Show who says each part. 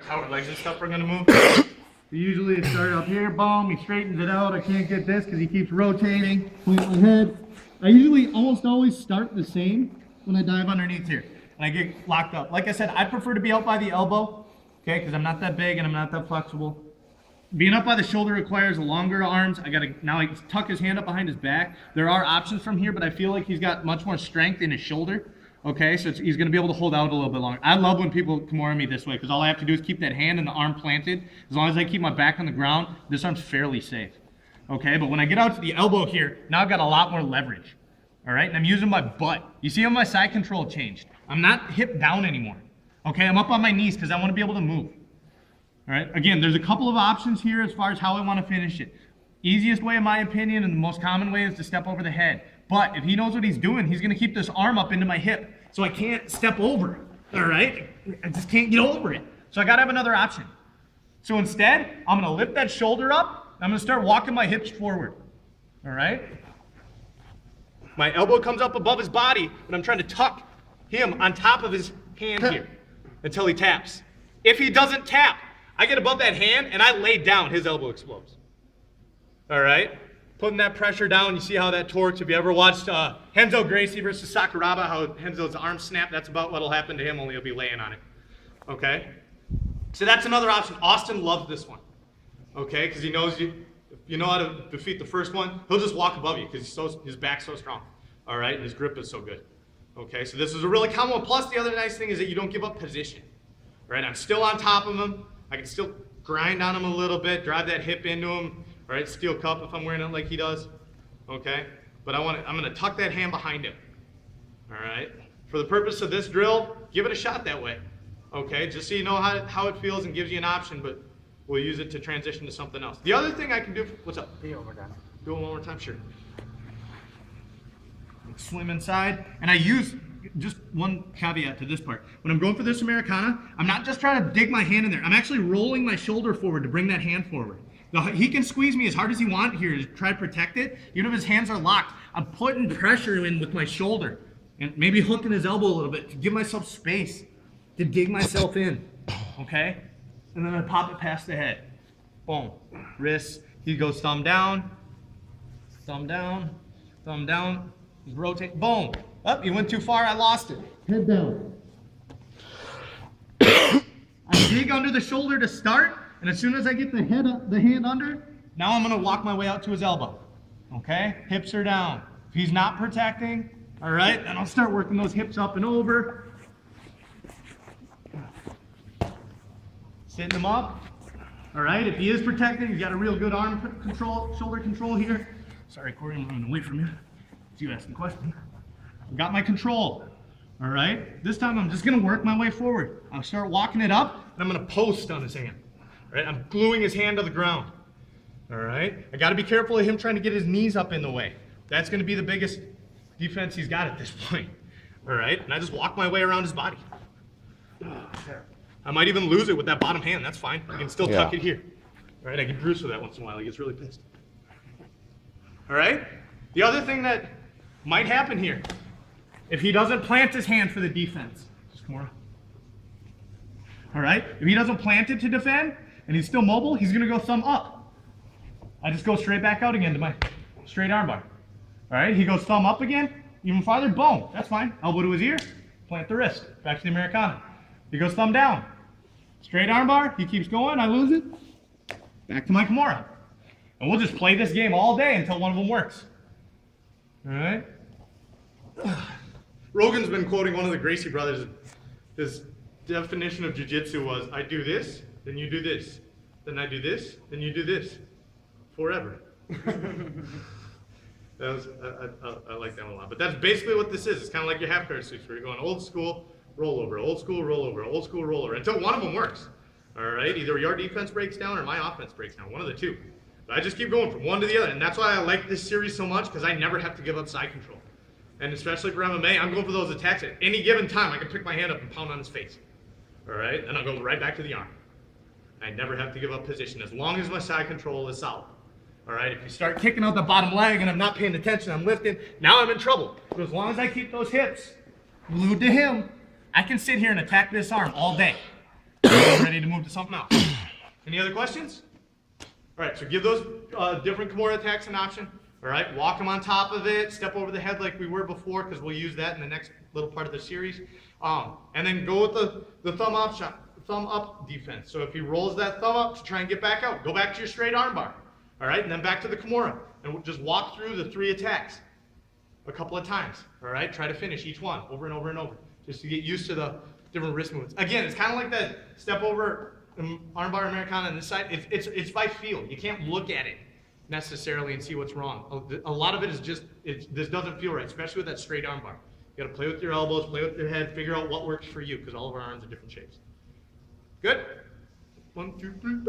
Speaker 1: power legs and stuff we're gonna move. Usually it started up here, boom, he straightens it out. I can't get this because he keeps rotating. Point my head. I usually almost always start the same when I dive underneath here. And I get locked up. Like I said, I prefer to be out by the elbow, okay, because I'm not that big and I'm not that flexible. Being up by the shoulder requires longer arms. Now I tuck his hand up behind his back. There are options from here, but I feel like he's got much more strength in his shoulder. Okay, so he's going to be able to hold out a little bit longer. I love when people Kimura me this way because all I have to do is keep that hand and the arm planted. As long as I keep my back on the ground, this arm's fairly safe. Okay, but when I get out to the elbow here, now I've got a lot more leverage. All right, and I'm using my butt. You see how my side control changed? I'm not hip down anymore. Okay, I'm up on my knees because I want to be able to move. All right, again, there's a couple of options here as far as how I want to finish it. Easiest way, in my opinion, and the most common way is to step over the head. But if he knows what he's doing, he's going to keep this arm up into my hip. So I can't step over, all right? I just can't get over it. So I got to have another option. So instead, I'm going to lift that shoulder up. I'm going to start walking my hips forward, all right? My elbow comes up above his body, but I'm trying to tuck him on top of his hand here until he taps. If he doesn't tap, I get above that hand and I lay down, his elbow explodes. All right? Putting that pressure down, you see how that torques. If you ever watched Renzo Gracie versus Sakuraba, how Renzo's arm snapped, that's about what'll happen to him, only he'll be laying on it. Okay? So that's another option. Austin loves this one. Okay? Because he knows if you know how to defeat the first one, he'll just walk above you because his back's so strong. All right? And his grip is so good. Okay? So this is a really common one. Plus, the other nice thing is that you don't give up position. Right? I'm still on top of him. I can still grind on him a little bit, drive that hip into him. All right, steel cup if I'm wearing it like he does, okay? But I'm gonna tuck that hand behind him, all right? For the purpose of this drill, give it a shot that way, okay? Just so you know how it feels and gives you an option, but we'll use it to transition to something else. The other thing I can do, what's up? Do it one more time, sure. Swim inside, and I use, just one caveat to this part. When I'm going for this Americana, I'm not just trying to dig my hand in there. I'm actually rolling my shoulder forward to bring that hand forward. Now, he can squeeze me as hard as he wants here to try to protect it. Even if his hands are locked, I'm putting pressure in with my shoulder and maybe hooking his elbow a little bit to give myself space to dig myself in, okay? And then I pop it past the head. Boom. Wrist. He goes thumb down, thumb down, thumb down. He's rotating. Boom. Up, he went too far. I lost it. Head down. I dig under the shoulder to start. And as soon as I get the hand under, now I'm going to walk my way out to his elbow. Okay? Hips are down. If he's not protecting, all right, then I'll start working those hips up and over. Sitting him up. All right? If he is protecting, he's got a real good arm control, shoulder control here. Sorry, Corey, I'm running away from you. You asking questions. I've got my control. All right? This time I'm just going to work my way forward. I'll start walking it up, and I'm going to post on his hand. Right? I'm gluing his hand to the ground. All right? I got to be careful of him trying to get his knees up in the way. That's going to be the biggest defense he's got at this point. All right? And I just walk my way around his body. I might even lose it with that bottom hand. That's fine. I can still tuck it here. All right? I can Bruce with that once in a while. He gets really pissed. All right? The other thing that might happen here, if he doesn't plant his hand for the defense. Just more. All right? If he doesn't plant it to defend, and he's still mobile, he's going to go thumb up. I just go straight back out again to my straight arm bar. All right, he goes thumb up again, even farther, boom, that's fine. Elbow to his ear, plant the wrist, back to the Americana. He goes thumb down, straight arm bar, he keeps going, I lose it, back to my Kimura. And we'll just play this game all day until one of them works. All right? Rogan's been quoting one of the Gracie brothers. His definition of jiu-jitsu was, I do this, then you do this, then I do this, then you do this, forever. I like that one a lot. But that's basically what this is. It's kind of like your half guard suits where you're going old school, roll over, old school, roll over, old school, roll over, until one of them works. All right? Either your defense breaks down or my offense breaks down, one of the two. But I just keep going from one to the other, and that's why I like this series so much, because I never have to give up side control. And especially for MMA, I'm going for those attacks at any given time. I can pick my hand up and pound on his face. All right? And I'll go right back to the arm. I never have to give up position as long as my side control is solid. All right? If you start kicking out the bottom leg and I'm not paying attention, I'm lifting, now I'm in trouble. But as long as I keep those hips glued to him, I can sit here and attack this arm all day. I'm ready to move to something else. Any other questions? All right, so give those different Kimura attacks an option. All right, walk them on top of it, step over the head like we were before, because we'll use that in the next little part of the series. And then go with the thumb up defense. So if he rolls that thumb up to try and get back out, go back to your straight armbar. All right, and then back to the Kimura, and we'll just walk through the 3 attacks a couple of times. All right, try to finish each one over and over and over, just to get used to the different wrist movements. Again, it's kind of like that step over armbar Americana on this side. It's by feel. You can't look at it necessarily and see what's wrong. A lot of it is just, this doesn't feel right, especially with that straight armbar. You gotta play with your elbows, play with your head, figure out what works for you, because all of our arms are different shapes. Good? 1, 2, 3,